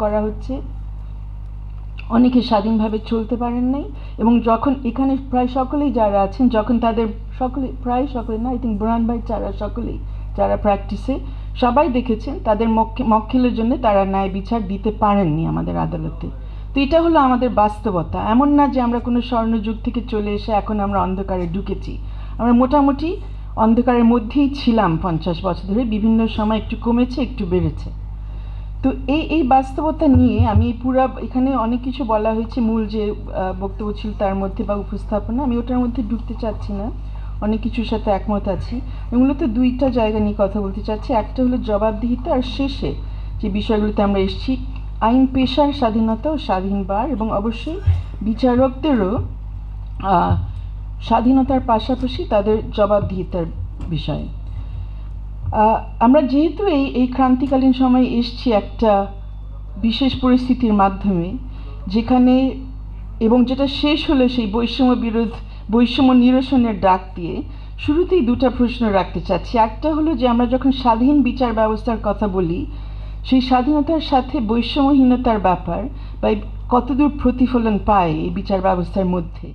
করা হচ্ছে, অনেকে স্বাধীনভাবে চলতে পারেন নাই এবং যখন এখানে প্রায় সকলেই যারা আছেন যখন তাদের প্রায় সকলে না, আই থিঙ্ক বুরহান ভাই ছাড়া সকলেই যারা প্র্যাকটিসে সবাই দেখেছেন তাদের মক্কেলের জন্য তারা ন্যায় বিচার দিতে পারেননি আমাদের আদালতে। তো এটা হলো আমাদের বাস্তবতা। এমন না যে আমরা কোনো স্বর্ণযুগ থেকে চলে এসে এখন আমরা অন্ধকারে ঢুকেছি। আমরা মোটামুটি অন্ধকারের মধ্যেই ছিলাম 50 বছর ধরে, বিভিন্ন সময় একটু কমেছে একটু বেড়েছে। তো এই বাস্তবতা নিয়ে আমি এখানে অনেক কিছু বলা হয়েছে, মূল যে বক্তব্য ছিল তার মধ্যে বা উপস্থাপনা, আমি ওটার মধ্যে ঢুকতে চাচ্ছি না, অনেক কিছুর সাথে একমত আছি। আমি মূলত দুইটা জায়গা নিয়ে কথা বলতে চাচ্ছি। একটা হলো জবাবদিহিতা, আর শেষে যে বিষয়গুলোতে আমরা এসেছি আইন পেশার স্বাধীনতা ও স্বাধীন বার, এবং অবশ্যই বিচারকদেরও স্বাধীনতার পাশাপাশি তাদের জবাবদিহিতার বিষয়ে। আমরা যেহেতু এই ক্রান্তিকালীন সময়ে এসছি একটা বিশেষ পরিস্থিতির মাধ্যমে, যেখানে এবং যেটা শেষ হলো সেই বৈষম্য নিরসনের ডাক দিয়ে, শুরুতেই দুটা প্রশ্ন রাখতে চাচ্ছি। একটা হলো যে আমরা যখন স্বাধীন বিচার ব্যবস্থার কথা বলি, সেই স্বাধীনতার সাথে বৈষম্যহীনতার ব্যাপার বা কতদূর প্রতিফলন পায় এই বিচার ব্যবস্থার মধ্যে।